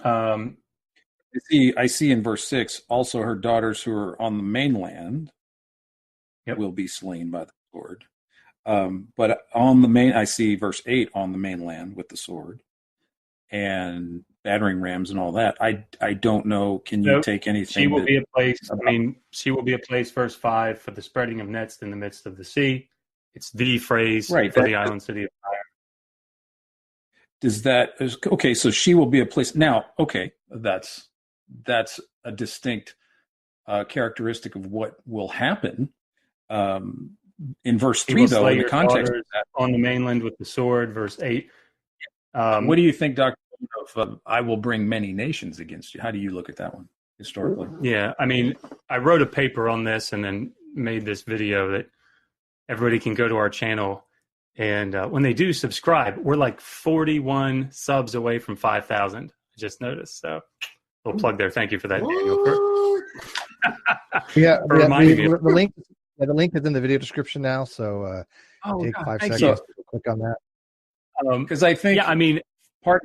I see in verse 6, also her daughters who are on the mainland will be slain by the sword. But on the main, I see verse 8 on the mainland with the sword and battering rams and all that. I don't know. Can you take anything? She will be a place. She will be a place. Verse 5 for the spreading of nets in the midst of the sea. It's the phrase for the island city of fire. Does that okay? So she will be a place. Now, okay, that's a distinct characteristic of what will happen. In verse 3, though, in the context of that, on the mainland with the sword, verse 8. What do you think, Dr. of I will bring many nations against you? How do you look at that one historically? Yeah, I mean, I wrote a paper on this and then made this video that everybody can go to our channel. And when they do subscribe, we're like 41 subs away from 5,000. I just noticed. So we'll plug there. Thank you for that, Daniel. The link is in the video description now. So take 5 seconds to click on that. Because I think, part.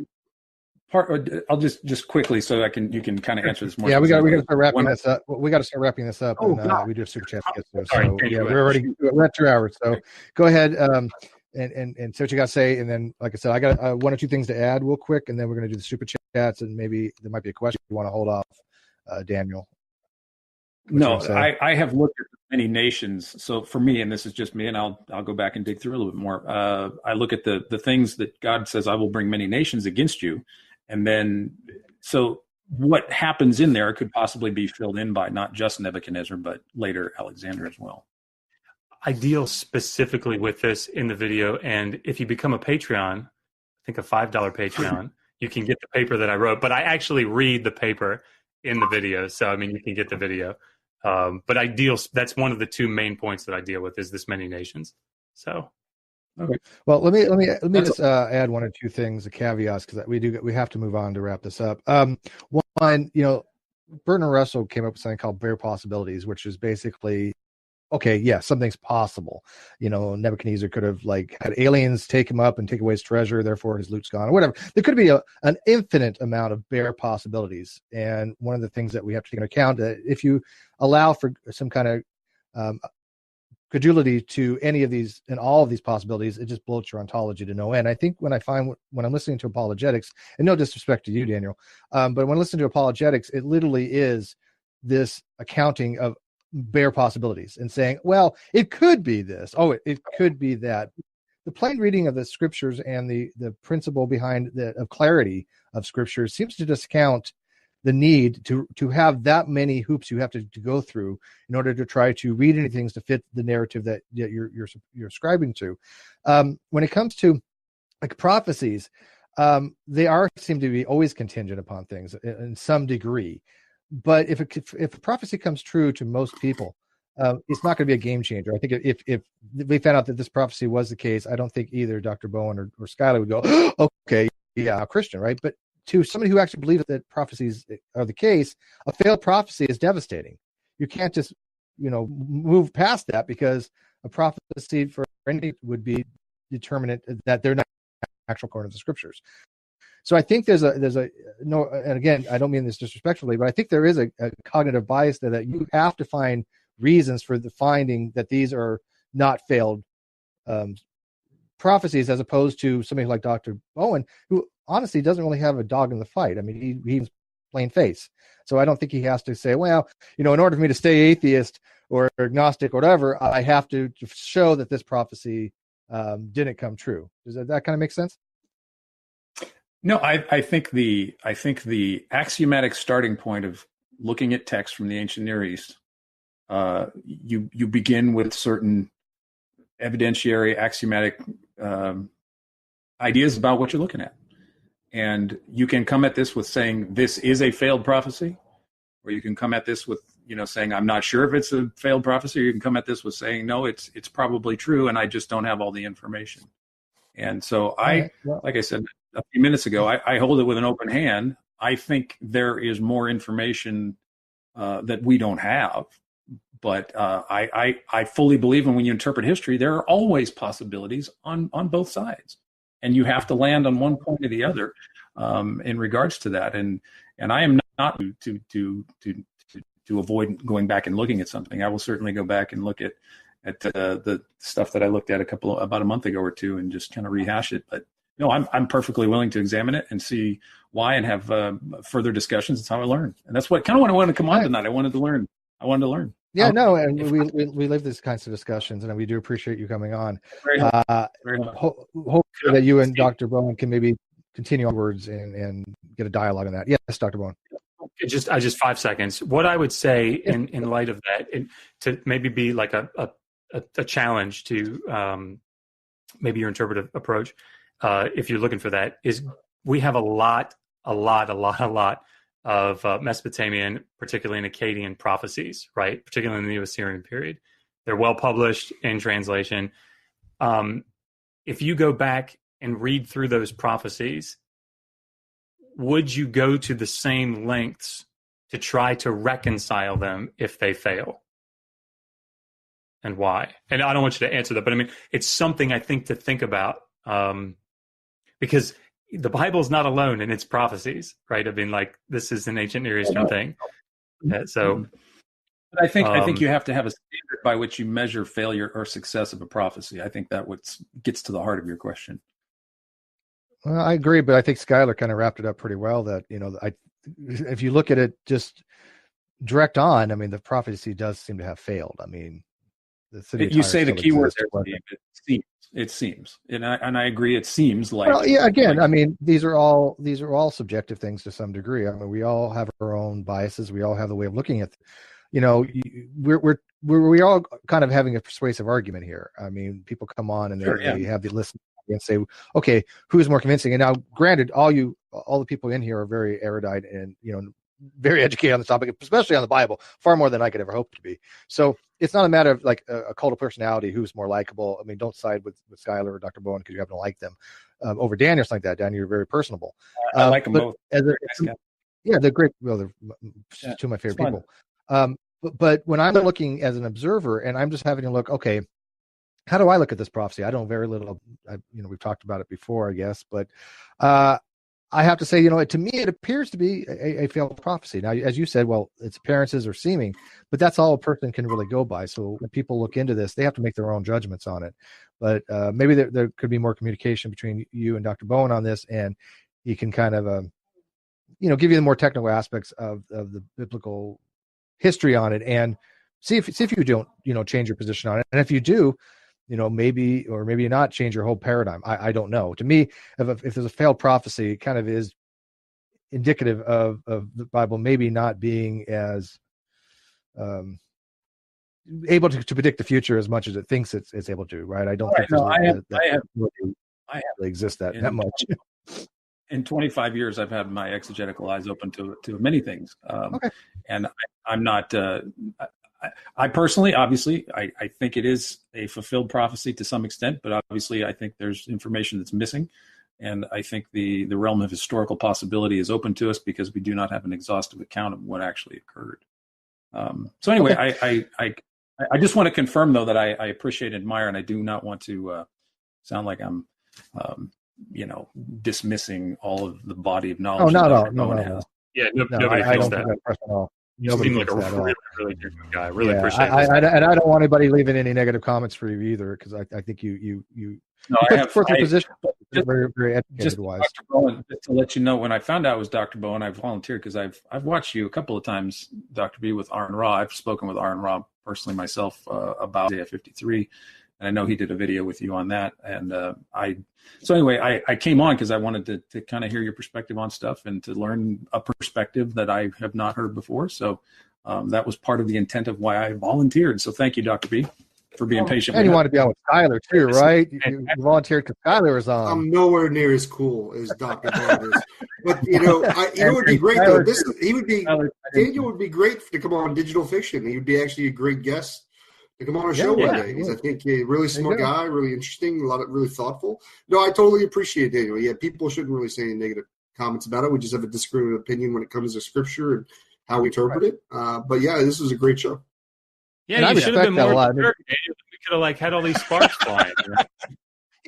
I'll just quickly so you can kind of answer this more. Yeah, we got to start wrapping this up. We got to start wrapping this up, and we do have super chat to get through. So we're at 2 hours. So go ahead and say what you got to say, and then like I said, I got 1 or 2 things to add real quick, and then we're going to do the super chats, and maybe there might be a question you want to hold off, Daniel. I have looked at many nations. So for me, and this is just me, and I'll go back and dig through a little bit more. I look at the things that God says, I will bring many nations against you. And then, so what happens in there could possibly be filled in by not just Nebuchadnezzar, but later Alexander as well. I deal specifically with this in the video. And if you become a Patreon, I think a $5 Patreon, you can get the paper that I wrote. But I actually read the paper in the video. So, you can get the video. But that's one of the 2 main points that I deal with is this many nations. So. Okay. Well, let me just add 1 or 2 things, the caveats, because we have to move on to wrap this up. One, Burton and Russell came up with something called bare possibilities, which is basically, okay, yeah, something's possible. Nebuchadnezzar could have had aliens take him up and take away his treasure, therefore his loot's gone, or whatever. There could be an infinite amount of bare possibilities, and one of the things that we have to take into account, if you allow for some kind of credulity to any of these and all of these possibilities, it just bloats your ontology to no end. I think when I'm listening to apologetics, and no disrespect to you, Daniel, but when I listen to apologetics, it literally is this accounting of bare possibilities and saying, well, it could be this. Oh, it could be that. The plain reading of the scriptures and the principle behind of clarity of scriptures seems to discount the need to have that many hoops you have to go through in order to try to read anything to fit the narrative that you're ascribing to. When it comes to prophecies, they seem to be always contingent upon things in some degree. But if a prophecy comes true to most people, it's not going to be a game changer. I think if we found out that this prophecy was the case, I don't think either Dr. Bowen or Skylar would go, oh, okay, yeah, Christian, right? But to somebody who actually believes that prophecies are the case, a failed prophecy is devastating. You can't just, move past that, because a prophecy for any would be determinant that they're not actual according to the scriptures. So I think there's a no, and again, I don't mean this disrespectfully, but I think there is a cognitive bias there that you have to find reasons for the finding that these are not failed prophecies, as opposed to somebody like Dr. Bowen, who honestly doesn't really have a dog in the fight. He's plain face. So I don't think he has to say, well, in order for me to stay atheist or agnostic or whatever, I have to show that this prophecy didn't come true. Does that kind of make sense? No, I think the axiomatic starting point of looking at text from the ancient Near East, you begin with certain evidentiary axiomatic ideas about what you're looking at. And you can come at this with saying this is a failed prophecy, or you can come at this with saying I'm not sure if it's a failed prophecy, or you can come at this with saying no, it's probably true, and I just don't have all the information. And so like I said a few minutes ago, I hold it with an open hand. I think there is more information that we don't have, but I fully believe, and when you interpret history, there are always possibilities on both sides, and you have to land on one point or the other. in regards to that. And I am not to avoid going back and looking at something. I will certainly go back and look at the stuff that I looked at about a month ago or two and just kind of rehash it. But no, I'm perfectly willing to examine it and see why and have further discussions. That's how I learn, and that's what I wanted to come on tonight. I wanted to learn. Yeah, no, and we live these kinds of discussions, and we do appreciate you coming on. Hopefully that you and Dr. Bowen can maybe continue onwards and get a dialogue on that. Yes, Dr. Bowen. Just 5 seconds. What I would say in light of that, to maybe be like a challenge to maybe your interpretive approach, if you're looking for that, is we have a lot of Mesopotamian, particularly in Akkadian prophecies, right? Particularly in the Neo-Assyrian period. They're well published in translation. If you go back and read through those prophecies, would you go to the same lengths to try to reconcile them if they fail? And why? And I don't want you to answer that, but I mean, it's something I think to think about, because the Bible is not alone in its prophecies, right? I mean, like, this is an ancient Near Eastern thing. So, but I think you have to have a standard by which you measure failure or success of a prophecy. I think that gets to the heart of your question. Well, I agree, but I think Skylar kind of wrapped it up pretty well. That if you look at it just direct on, I mean, the prophecy does seem to have failed. I mean, you say the key word there, Steve. It seems, and I agree. It seems like. Well, yeah. Again, I mean, these are all subjective things to some degree. I mean, we all have our own biases. We all have the way of looking at. We're all kind of having a persuasive argument here. I mean, people come on and they have the listen and say, okay, who's more convincing? And now, granted, all the people in here are very erudite and very educated on the topic, especially on the Bible, far more than I could ever hope to be. So it's not a matter of like a cult of personality who's more likable. I mean, don't side with Skylar or Dr. Bowen because you happen to like them over Dan or something like that. Dan, you're very personable. I like them both. They're great. Well, they're two of my favorite people. But when I'm looking as an observer and I'm just having to look, okay, how do I look at this prophecy? I don't very little. We've talked about it before, I guess, but I have to say, to me, it appears to be a failed prophecy. Now, as you said, well, its appearances are seeming, but that's all a person can really go by. So when people look into this, they have to make their own judgments on it. But maybe there could be more communication between you and Dr. Bowen on this, and he can kind of, give you the more technical aspects of the biblical history on it, and see if you don't, change your position on it. And if you do, maybe or maybe not change your whole paradigm. I don't know. To me, if there's a failed prophecy, it kind of is indicative of the Bible maybe not being as able to predict the future as much as it thinks it's able to. Right? I don't think that really exists that much. In 25 years, I've had my exegetical eyes open to many things, and I'm not. I personally, obviously, I think it is a fulfilled prophecy to some extent, but obviously I think there's information that's missing. And I think the realm of historical possibility is open to us because we do not have an exhaustive account of what actually occurred. So anyway, I just want to confirm, though, that I appreciate and admire, and I do not want to sound like I'm, dismissing all of the body of knowledge. Oh, not at all. No. Yeah, nobody feels that. At all. You seem like a really good guy. I really appreciate it. And I don't want anybody leaving any negative comments for you either, because I think you put forth your position very, very educated wise. Dr. Bowen, just to let you know, when I found out it was Dr. Bowen, I volunteered because I've watched you a couple of times, Dr. B, with Aaron Ra. I've spoken with Aaron Ra personally myself about Isaiah 53, and I know he did a video with you on that. And I came on because I wanted to kind of hear your perspective on stuff and to learn a perspective that I have not heard before. So that was part of the intent of why I volunteered. So thank you, Dr. B, for being patient. And you want to be on with Skylar too, right? You volunteered because Skylar was on. I'm nowhere near as cool as Dr. Bowen is. But it would be great though. Daniel would be great to come on Digital Fiction. He would be actually a great guest to come on our show one day. Because I think a really smart guy, really interesting, really thoughtful. No, I totally appreciate Daniel. Yeah, people shouldn't really say any negative comments about it. We just have a disagreement opinion when it comes to scripture and how we interpret it. But yeah, this was a great show. Yeah, you should have been more prepared, Daniel. We could have had all these sparks flying.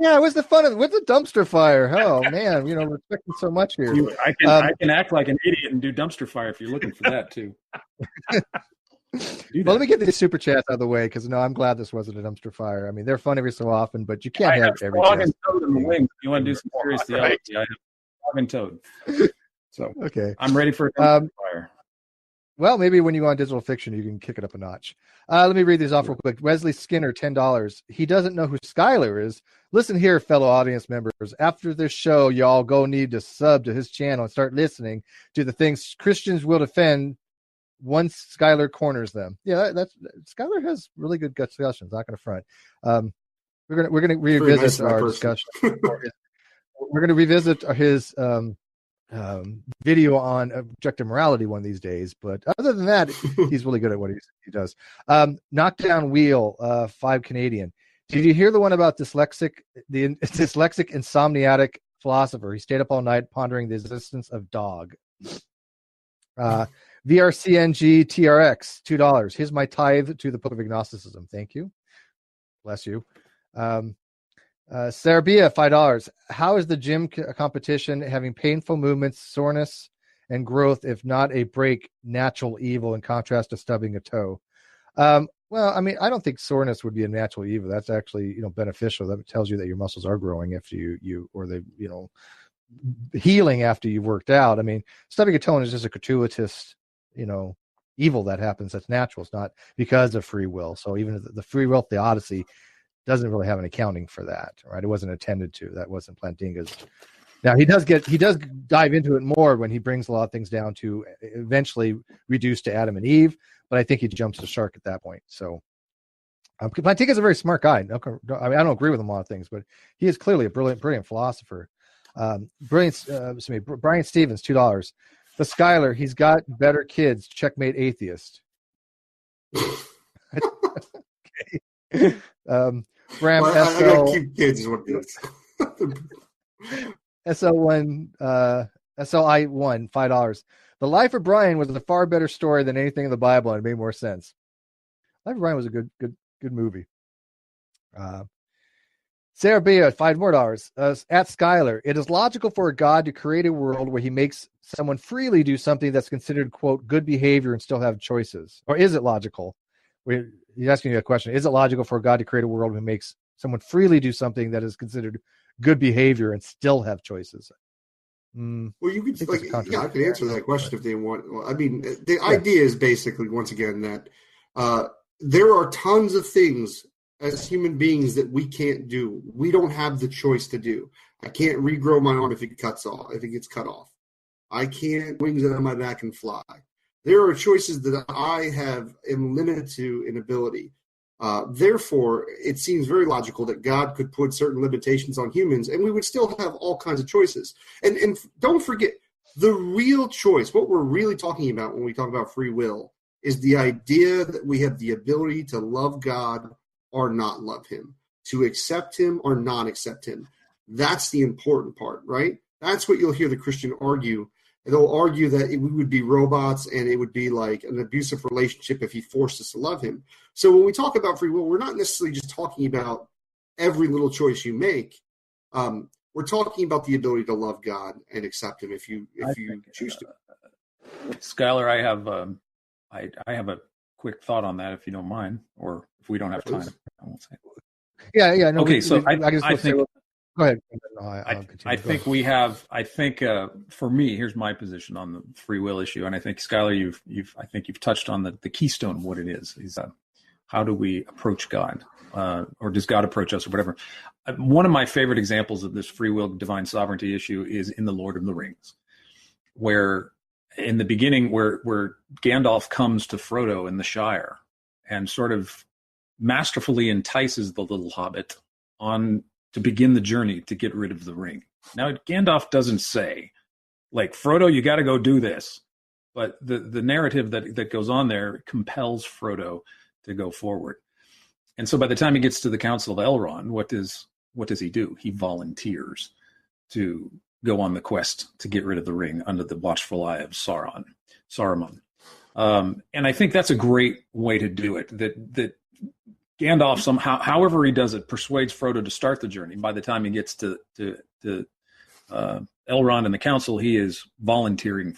Yeah, what's the fun of with the dumpster fire? Oh man, we're expecting so much here. I can act like an idiot and do dumpster fire if you're looking for that too. Well, let me get these super chats out of the way because I'm glad this wasn't a dumpster fire. I mean, they're fun every so often, but you can't have every frog and toad in the wings. You want to do some serious theology? I have frog and toad. So okay, I'm ready for a dumpster fire. Well, maybe when you go on digital fiction, you can kick it up a notch. Let me read these off real quick. Wesley Skinner, $10. He doesn't know who Skylar is. Listen here, fellow audience members. After this show, y'all go need to sub to his channel and start listening to the things Christians will defend once Skylar corners them. Yeah, that's Skylar has really good discussions. Not going to front. We're gonna revisit our discussion. We're going to revisit his video on objective morality one of these days, but other than that, he's really good at what he does. Knockdown Wheel, 5 Canadian. Did you hear the one about the dyslexic insomniatic philosopher? He stayed up all night pondering the existence of dog. VRCNG TRX, $2. Here's my tithe to the Book of Agnosticism. Thank you. Bless you. Serbia, $5. How is the gym competition having painful movements, soreness, and growth, if not a break, natural evil in contrast to stubbing a toe? Well, I mean, I don't think soreness would be a natural evil. That's actually, beneficial. That tells you that your muscles are growing after or they, healing after you've worked out. I mean, stubbing a toe is just a gratuitous, evil that happens. That's natural. It's not because of free will. So even the free will theodicy doesn't really have an accounting for that, right? It wasn't intended to. That wasn't Plantinga's. Now he does dive into it more when he brings a lot of things down to eventually reduce to Adam and Eve, but I think he jumps the shark at that point. So Plantinga's a very smart guy. I don't agree with him on a lot of things, but he is clearly a brilliant philosopher. Brian Stevens, $2. The Skylar, he's got better kids. Checkmate atheist. Okay. Bram I gotta keep kids is what it is. SL1 SLI1 $5. The Life of Brian was a far better story than anything in the Bible, and it made more sense. Life of Brian was a good movie. Sarah Bea, $5 more. At Skylar, it is logical for a God to create a world where he makes someone freely do something that's considered, quote, good behavior and still have choices. Or is it logical? He's asking you a question. Is it logical for God to create a world who makes someone freely do something that is considered good behavior and still have choices? Well, you could I could answer that question if they want. Well, I mean, the idea is basically, once again, that there are tons of things as human beings that we can't do. We don't have the choice to do. I can't regrow my arm if it gets cut off. I can't wings out of my back and fly. There are choices that I am limited to in ability. Therefore, it seems very logical that God could put certain limitations on humans, and we would still have all kinds of choices. And don't forget, the real choice, what we're really talking about when we talk about free will, is the idea that we have the ability to love God or not love him, to accept him or not accept him. That's the important part, right? That's what you'll hear the Christian argue. They'll argue that we would be robots and it would be like an abusive relationship if he forced us to love him. So when we talk about free will, we're not necessarily just talking about every little choice you make. We're talking about the ability to love God and accept him if you choose to. Skylar, I have a quick thought on that, if you don't mind, or if we don't have time, I won't say. Yeah. No, okay, I think. Go ahead. I think we have. I think for me, here's my position on the free will issue, and I think Skylar, you've touched on the keystone of what it is. Is how do we approach God, or does God approach us, or whatever? One of my favorite examples of this free will divine sovereignty issue is in the Lord of the Rings, where in the beginning, where Gandalf comes to Frodo in the Shire and sort of masterfully entices the little hobbit on to begin the journey to get rid of the ring. Now, Gandalf doesn't say, like, Frodo, you got to go do this. But the narrative that goes on there compels Frodo to go forward. And so by the time he gets to the Council of Elrond, what does he do? He volunteers to go on the quest to get rid of the ring under the watchful eye of Saruman. And I think that's a great way to do it, that Gandalf somehow, however he does it, persuades Frodo to start the journey. By the time he gets to Elrond and the council, he is volunteering